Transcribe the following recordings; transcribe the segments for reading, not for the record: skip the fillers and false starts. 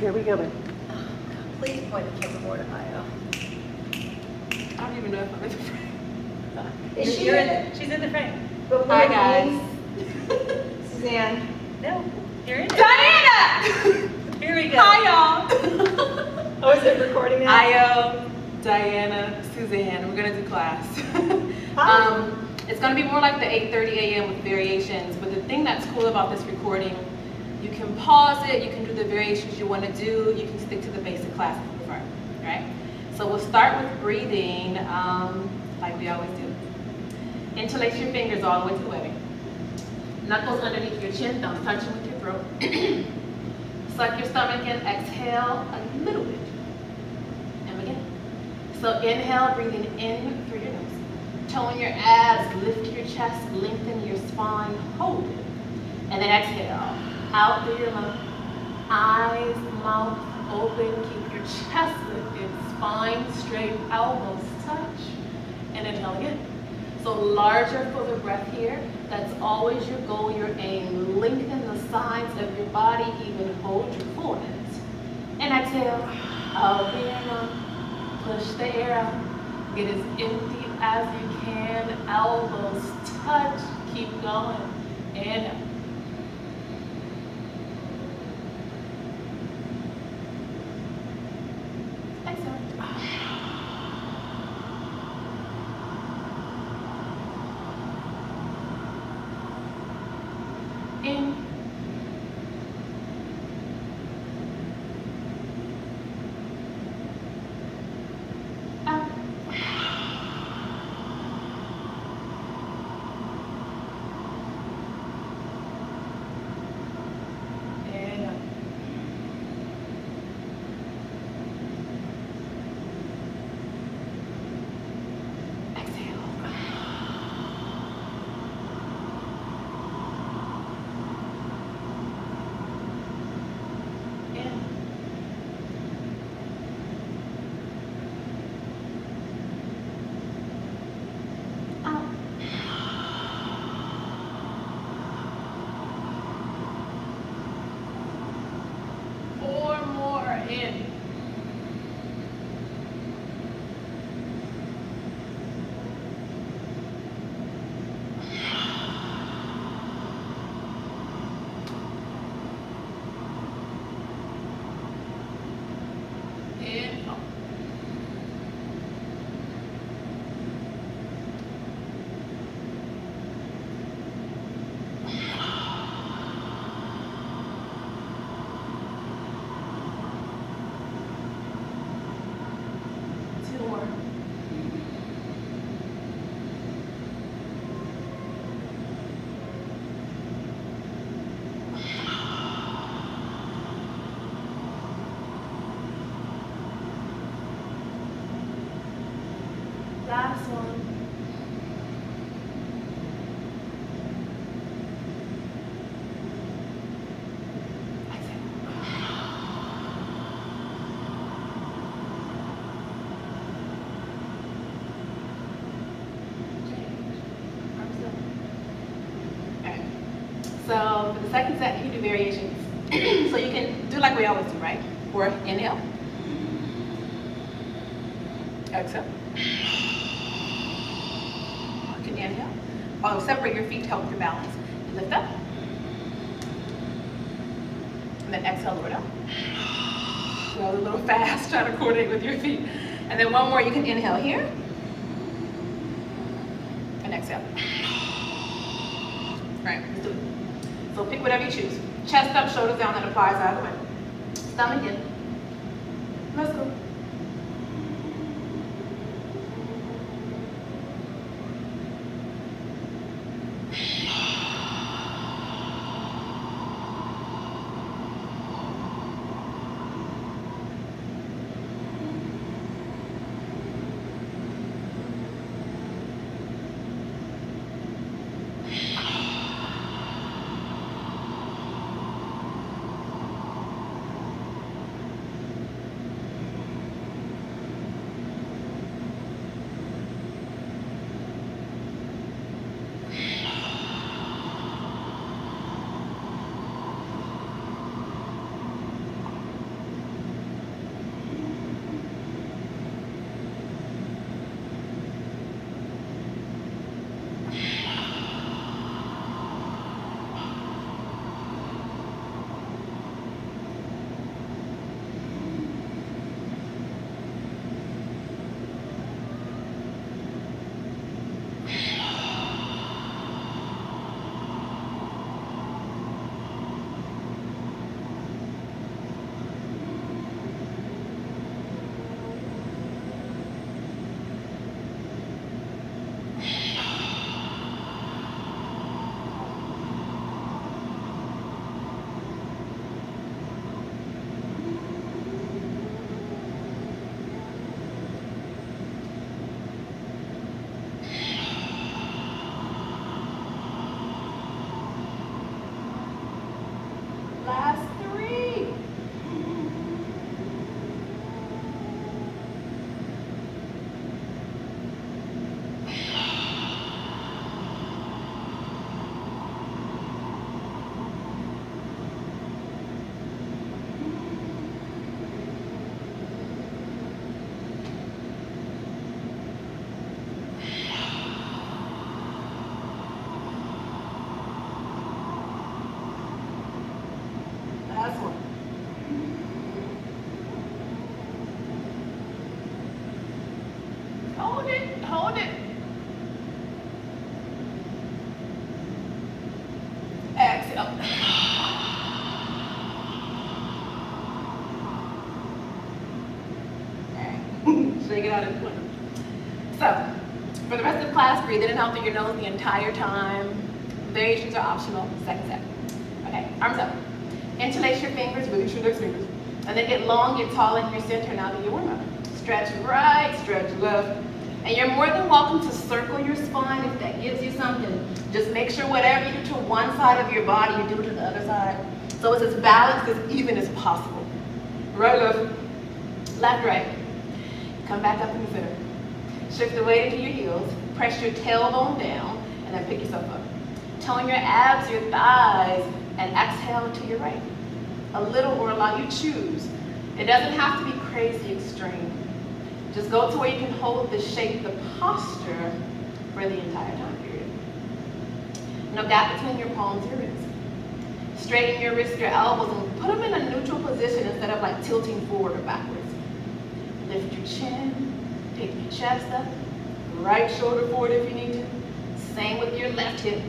Here we go. Please point the camera more to Io. I don't even know if I'm in the frame. Is she in it? She's in the frame. But Hi, guys. Suzanne. No, you're in it. Diana! Here we go. Hi, y'all. Oh, is it recording now? Io, Diana, Suzanne. We're going to do class. Hi. It's going to be more like the 8:30 a.m. with variations, but the thing that's cool about this recording, you can pause it, you can do the variations you want to do, you can stick to the basic class if you prefer, right? So we'll start with breathing like we always do. Interlace your fingers all the way to the webbing. Knuckles underneath your chin, thumbs touching with your throat. Suck your stomach in, exhale a little bit. And begin. So inhale, breathing in through your nose. Tone your abs, lift your chest, lengthen your spine, hold it. And then exhale, out through your mouth. Eyes, mouth open, keep your chest lifted, spine straight, elbows touch. And inhale again. So larger, fuller breath here. That's always your goal, your aim. Lengthen the sides of your body, even hold your foreheads. And exhale, out through your mouth. Push the air out. Get as empty as you can. Elbows touch. Keep going. Inhale. Exhale. In. Out. And out. Exhale. In. Out. 4 more. In. In. Out. Two more. Last one. Okay. So for the second set, you do variations. So you can do like we always do, right? Or inhale. Exhale. You can inhale. Oh, separate your feet to help your balance. You lift up. And then exhale, lower down. Go a little fast, try to coordinate with your feet. And then one more, you can inhale here. And exhale. Right, let's do it. So pick whatever you choose. Chest up, shoulders down, that applies either way. Stomach in. Let's go. So you get out of the window. So, for the rest of the class, breathe in and out through your nose the entire time. Variations are optional. Second set. Okay, arms up. Interlace your fingers, release your index fingers. And then get long, get tall in your center. Now do your warm up. Stretch right, stretch left. And you're more than welcome to circle your spine if that gives you something. Just make sure whatever you do to one side of your body, you do it to the other side. So it's as balanced, as even as possible. Right, left, left, right. Come back up in the center. Shift the weight into your heels. Press your tailbone down, and then pick yourself up. Tone your abs, your thighs, and exhale to your right. A little or a lot, you choose. It doesn't have to be crazy extreme. Just go to where you can hold the shape, the posture for the entire time period. No gap between your palms, your wrists. Straighten your wrists, your elbows, and put them in a neutral position instead of like tilting forward or backwards. Lift your chin, pick your chest up, right shoulder forward if you need to. Same with your left hip.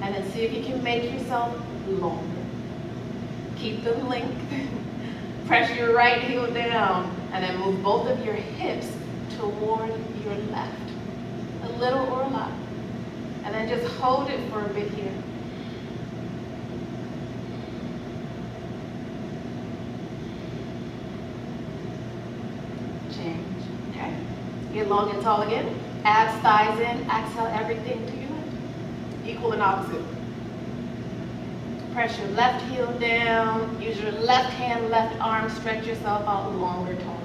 And then see if you can make yourself longer. Keep the length. Press your right heel down, and then move both of your hips toward your left. A little or a lot. And then just hold it for a bit here. Change, okay? Get long and tall again. Abs, thighs in, exhale everything to your left. Equal and opposite. Press your left heel down. Use your left hand, left arm. Stretch yourself out longer, taller.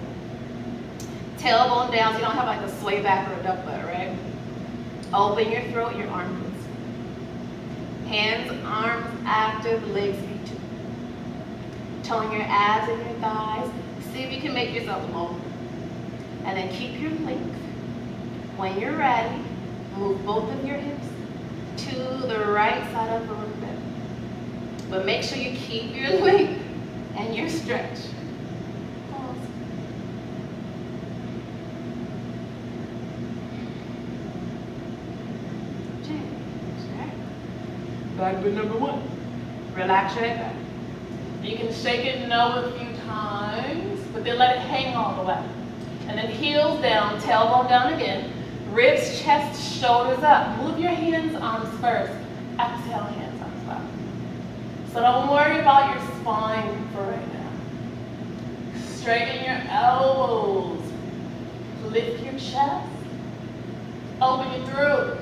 Tailbone down so you don't have like a sway back or a duck butt, right? Open your throat, your armpits. Hands, arms active, legs feet too. Tone your abs and your thighs. See if you can make yourself longer. And then keep your length. When you're ready, move both of your hips to the right side of the room bed. But make sure you keep your length and your stretch. Pause. Change, right? Back to number one. Relax your head back. You can shake it no a few times, but then let it hang all the way. And then heels down, tailbone down again. Ribs, chest, shoulders up. Move your hands, arms first. Exhale, hands, arms up. So don't worry about your spine for right now. Straighten your elbows. Lift your chest. Open your throat.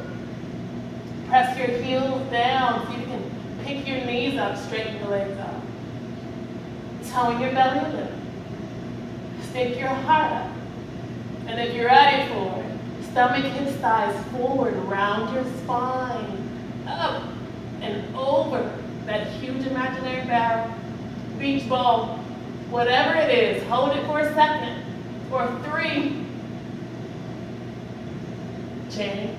Press your heels down so you can pick your knees up, straighten your legs out. Tone your belly a little. Stick your heart up. And if you're ready for it, stomach, hips, thighs forward, round your spine, up and over that huge imaginary barrel, beach ball, whatever it is, hold it for a second, or 3. Change.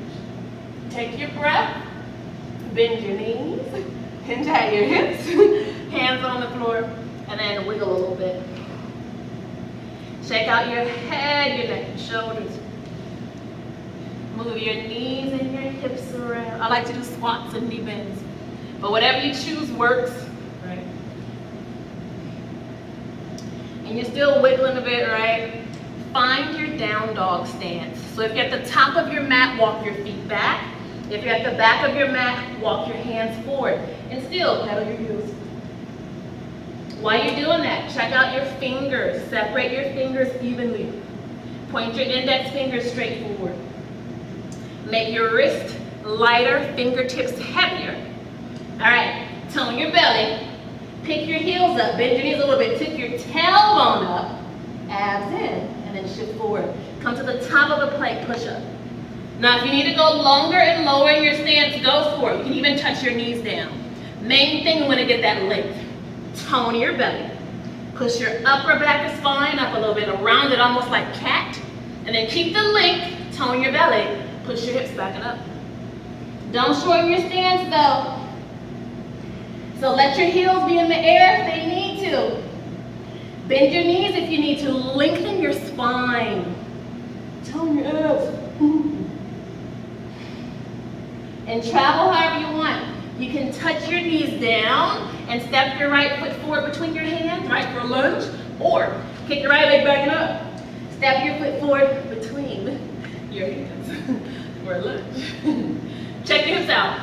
Take your breath, bend your knees, hinge at your hips, hands on the floor, and then wiggle a little bit. Shake out your head, your neck and shoulders. Move your knees and your hips around. I like to do squats and knee bends. But whatever you choose works, right? And you're still wiggling a bit, right? Find your down dog stance. So if you're at the top of your mat, walk your feet back. If you're at the back of your mat, walk your hands forward. And still pedal your heels. While you're doing that, check out your fingers. Separate your fingers evenly. Point your index fingers straight forward. Make your wrist lighter, fingertips heavier. All right, tone your belly. Pick your heels up, bend your knees a little bit. Tip your tailbone up, abs in, and then shift forward. Come to the top of the plank, push up. Now if you need to go longer and lower in your stance, go for it. You can even touch your knees down. Main thing, we want to get that length. Tone your belly. Push your upper back spine up a little bit, around it almost like cat. And then keep the length, tone your belly. Push your hips back and up. Don't shorten your stance though. So let your heels be in the air if they need to. Bend your knees if you need to. Lengthen your spine. Tone your abs. And travel however you want. You can touch your knees down and step your right foot forward between your hands, right, for a lunge, or kick your right leg back and up. Step your foot forward between your hands for lunge. Check your hips out,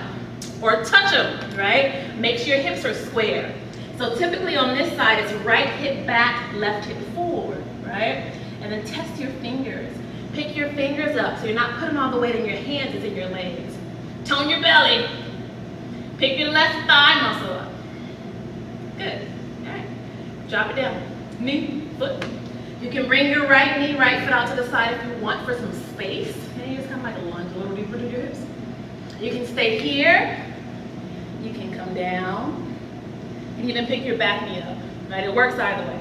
or touch them, right? Make sure your hips are square. So typically on this side, it's right hip back, left hip forward, right? And then test your fingers. Pick your fingers up so you're not putting all the weight in your hands, it's in your legs. Tone your belly. Pick your left thigh muscle up. Good, all right. Drop it down, knee, foot. You can bring your right knee, right foot out to the side if you want for some space. And you just kind of like a lunge, a little deeper to your hips. You can stay here. You can come down. And even pick your back knee up, right? It works either way.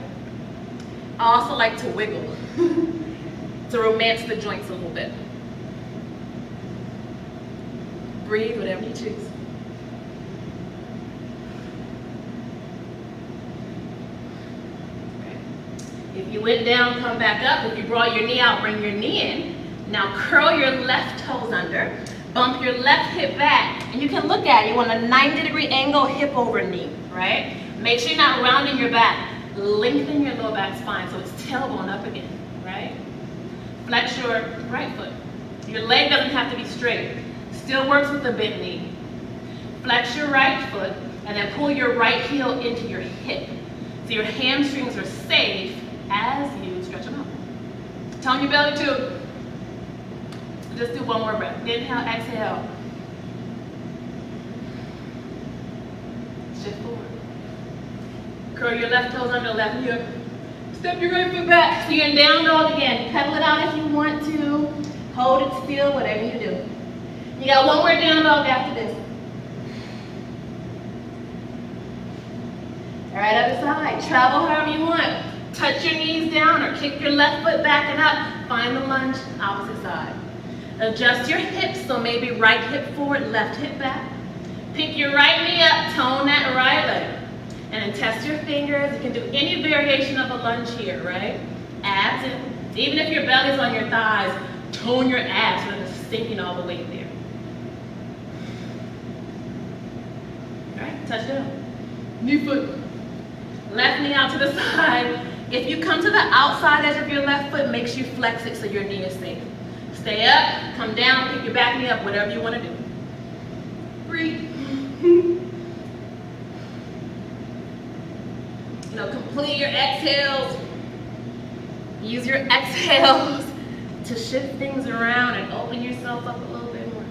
I also like to wiggle to romance the joints a little bit. Breathe, whatever you choose. If you went down, come back up. If you brought your knee out, bring your knee in. Now curl your left toes under. Bump your left hip back. And you can look at it. You want a 90-degree angle, hip over knee, right? Make sure you're not rounding your back. Lengthen your low back spine so it's tailbone up again, right? Flex your right foot. Your leg doesn't have to be straight. Still works with the bent knee. Flex your right foot and then pull your right heel into your hip. So your hamstrings are safe as you stretch them out. Tone your belly too. Just do one more breath. Inhale, exhale. Shift forward. Curl your left toes under, left knee up. Step your right foot back. So you're in down dog again. Pedal it out if you want to. Hold it still, whatever you do. You got one more down dog after this. All right, other side. Travel however you want. Touch your knees down or kick your left foot back and up. Find the lunge, opposite side. Adjust your hips, so maybe right hip forward, left hip back. Pick your right knee up, tone that right leg. And then test your fingers. You can do any variation of a lunge here, right? Abs in. Even if your belly's on your thighs, tone your abs so that it's sinking all the way there. All right, touch down. Knee foot. Left knee out to the side. If you come to the outside edge of your left foot, make sure you flex it so your knee is safe. Stay up, come down, pick your back knee up, whatever you want to do. Breathe. Complete your exhales. Use your exhales to shift things around and open yourself up a little bit more.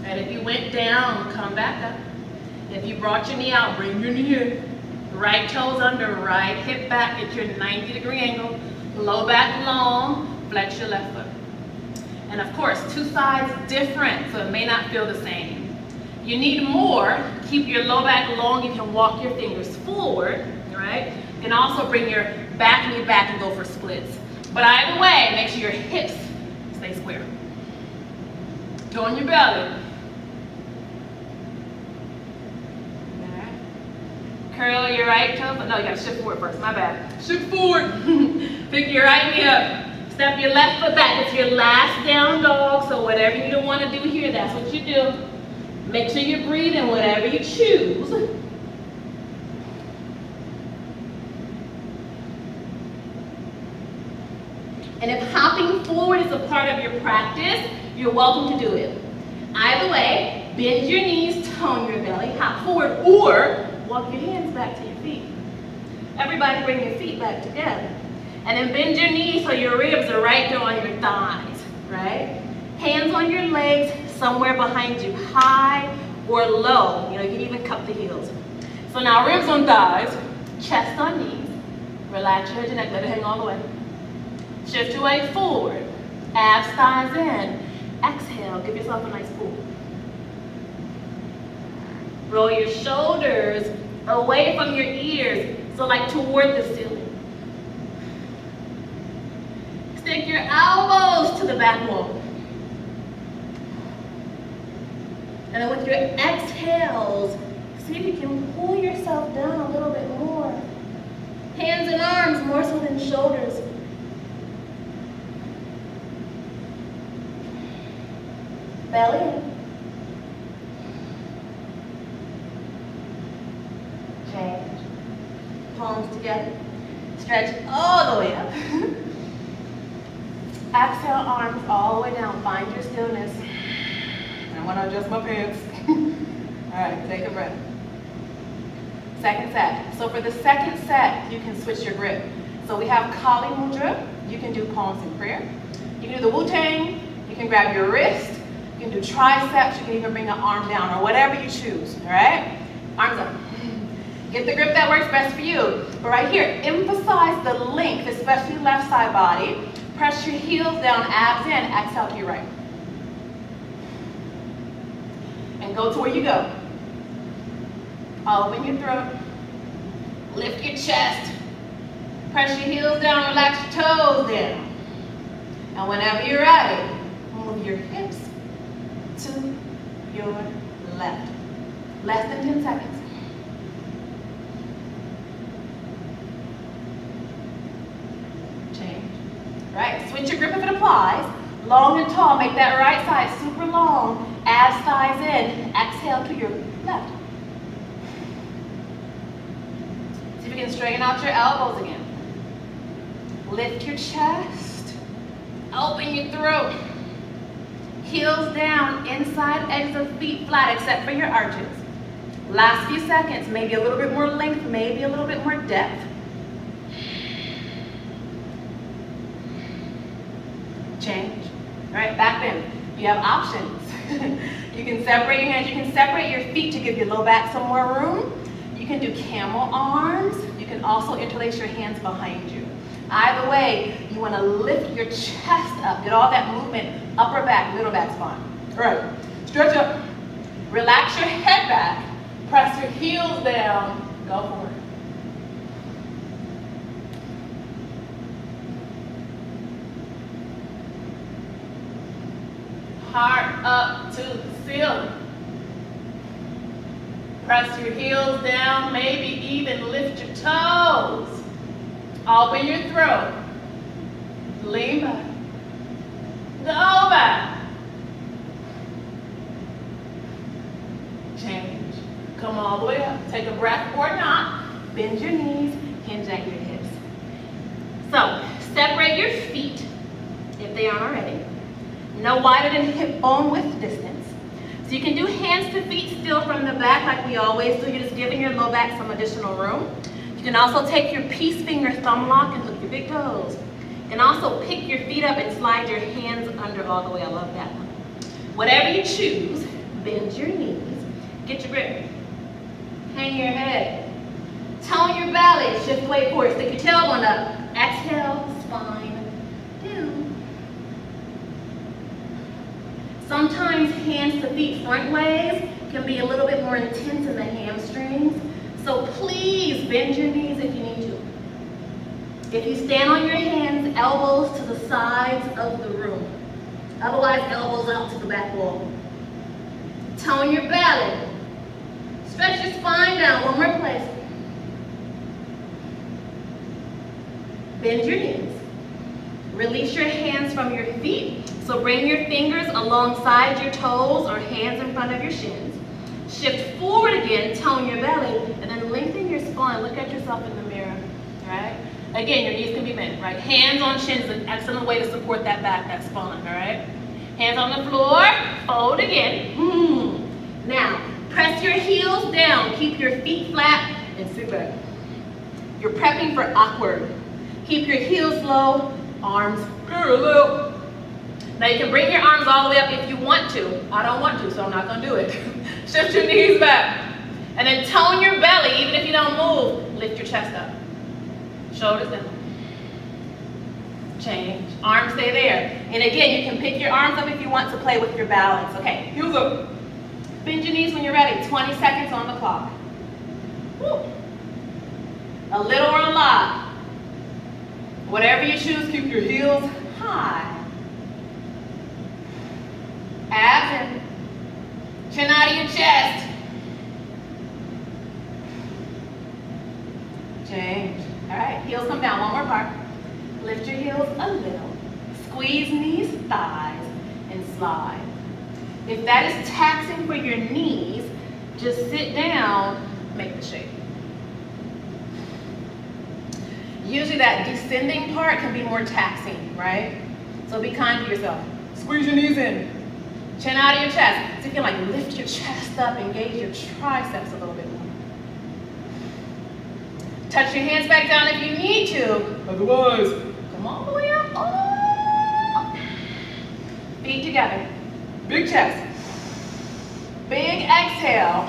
And if you went down, come back up. If you brought your knee out, bring your knee in. Right toes under, right hip back, get your 90-degree angle. Low back long, flex your left foot. And of course, two sides different, so it may not feel the same. You need more. Keep your low back long. You can walk your fingers forward, right? You can also bring your back knee back and go for splits. But either way, make sure your hips stay square. Tone your belly. Curl your right toe, but no, you gotta shift forward first, my bad. Shift forward. Pick your right knee up. Step your left foot back. It's your last down dog, so whatever you don't want to do here, that's what you do. Make sure you're breathing, whatever you choose. And if hopping forward is a part of your practice, you're welcome to do it. Either way, bend your knees, tone your belly, hop forward, or walk your hands back to your feet. Everybody bring your feet back together. And then bend your knees so your ribs are right there on your thighs, right? Hands on your legs, somewhere behind you, high or low. You know, you can even cup the heels. So now ribs on thighs, chest on knees. Relax your head and neck, let it hang all the way. Shift your weight forward, abs, thighs in. Exhale, give yourself a nice pull. Roll your shoulders away from your ears, so like toward the ceiling. Stick your elbows to the back wall. And then with your exhales, see if you can pull yourself down a little bit more. Hands and arms more so than shoulders. Belly in. Stretch all the way up. Exhale, arms all the way down. Find your stillness. I want to adjust my pants. All right, take a breath. Second set. So for the second set, you can switch your grip. So we have Kali Mudra. You can do palms in prayer. You can do the Wu-Tang. You can grab your wrist. You can do triceps. You can even bring an arm down or whatever you choose. All right? Arms up. Get the grip that works best for you. But right here, emphasize the length, especially left side body. Press your heels down, abs in. Exhale to your right. And go to where you go. Open your throat. Lift your chest. Press your heels down, relax your toes down. And whenever you're ready, move your hips to your left. Less than 10 seconds. Change. Right, switch your grip if it applies. Long and tall, make that right side super long. Abs, thighs in. Exhale to your left. See if you can straighten out your elbows again. Lift your chest. Open your throat. Heels down, inside edges of feet flat except for your arches. Last few seconds, maybe a little bit more length, maybe a little bit more depth. Change. All right, back bend. You have options. You can separate your hands, you can separate your feet to give your low back some more room. You can do camel arms. You can also interlace your hands behind you. Either way, you want to lift your chest up, get all that movement, upper back, middle back spine. All right, stretch up. Relax your head back. Press your heels down. Go for it. Heart up to the ceiling. Press your heels down, maybe even lift your toes. Open your throat. Lean back. Go back. Change. Come all the way up. Take a breath or not. Bend your knees, hinge at your hips. So, separate your feet, if they aren't already. No wider than hip bone width distance. So you can do hands to feet still from the back like we always do. You're just giving your low back some additional room. You can also take your peace finger thumb lock and hook your big toes. You can also pick your feet up and slide your hands under all the way. I love that one. Whatever you choose, bend your knees. Get your grip. Hang your head. Tone your belly. Shift weight forward. Stick your tailbone up. Exhale, spine down. Sometimes hands to feet front ways can be a little bit more intense in the hamstrings. So please bend your knees if you need to. If you stand on your hands, elbows to the sides of the room. Otherwise, elbows out to the back wall. Tone your belly. Stretch your spine down. One more place. Bend your knees. Release your hands from your feet. So bring your fingers alongside your toes or hands in front of your shins. Shift forward again, tone your belly, and then lengthen your spine. Look at yourself in the mirror, right? Again, your knees can be bent, right? Hands on shins is an excellent way to support that back, that spine, all right? Hands on the floor, fold again. Now, press your heels down. Keep your feet flat and sit back. You're prepping for awkward. Keep your heels low, arms parallel. Now you can bring your arms all the way up if you want to. I don't want to, so I'm not gonna do it. Shift your knees back. And then tone your belly, even if you don't move. Lift your chest up. Shoulders down. Change. Arms stay there. And again, you can pick your arms up if you want to play with your balance. Okay, heels up. Bend your knees when you're ready. 20 seconds on the clock. Woo. A little or a lot. Whatever you choose, keep your heels high. Abs in. Chin out of your chest. Change. All right, heels come down. One more part. Lift your heels a little. Squeeze knees, thighs, and slide. If that is taxing for your knees, just sit down, make the shape. usually that descending part can be more taxing, right? So be kind to yourself. Squeeze your knees in. Chin out of your chest. So you can like lift your chest up, engage your triceps a little bit more. Touch your hands back down if you need to. Otherwise, come all the way up. Oh. Feet together. Big chest. Big exhale.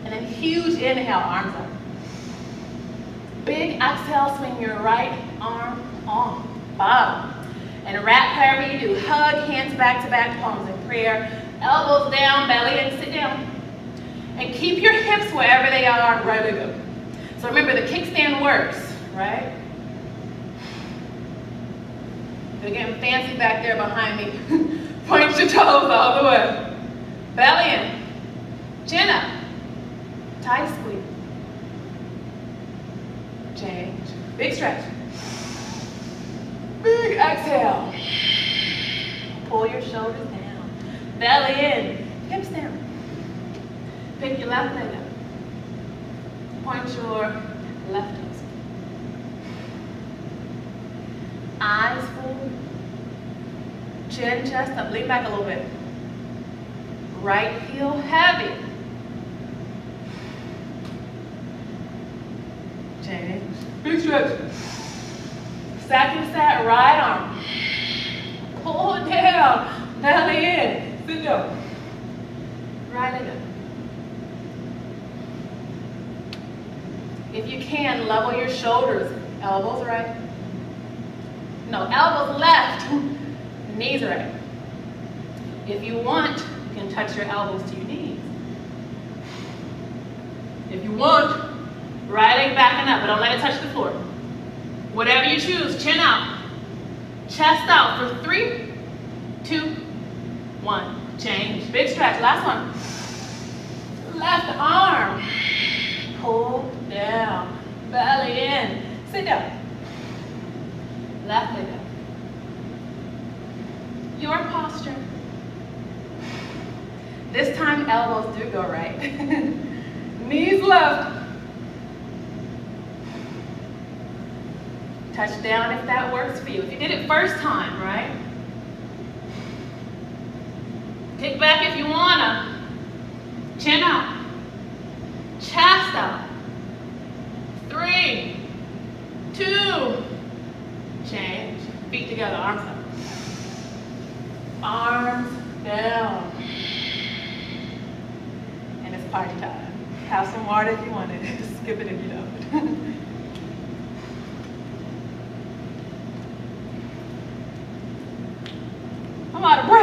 And then huge inhale, arms up. Big exhale, swing your right arm on bottom. And wrap however you do. Hug, hands back to back, palms in prayer. Elbows down, belly in, sit down. And keep your hips wherever they are, right leg up. So remember, the kickstand works, right? They're getting fancy back there behind me. Point your toes all the way. Belly in. Chin up. Tight squeeze. Change. Big stretch. Big exhale. Pull your shoulders down. Belly in. Hips down. Pick your left leg up. Point your left toes. Eyes full. Chin, chest up. Lean back a little bit. Right heel heavy. Change. Big stretch. Second set, right arm. Pull it down. Belly in. Sit down. Right leg up. If you can, level your shoulders. Elbows right. No, elbows left. Knees right. If you want, you can touch your elbows to your knees. If you want, right leg backing up, but don't let it touch the floor. Whatever you choose, chin out. Chest out for 3, 2, 1. Change. Big stretch. Last one. Left arm. Pull down. Belly in. Sit down. Left leg up. Your posture. This time elbows do go right. Knees left. Touch down if that works for you. If you did it first time, right? Kick back if you wanna. Chin out. Chest out. 3, 2, change. Feet together, arms up. Arms down. And it's party time. Have some water if you want it. Skip it if you don't. I'm out of breath.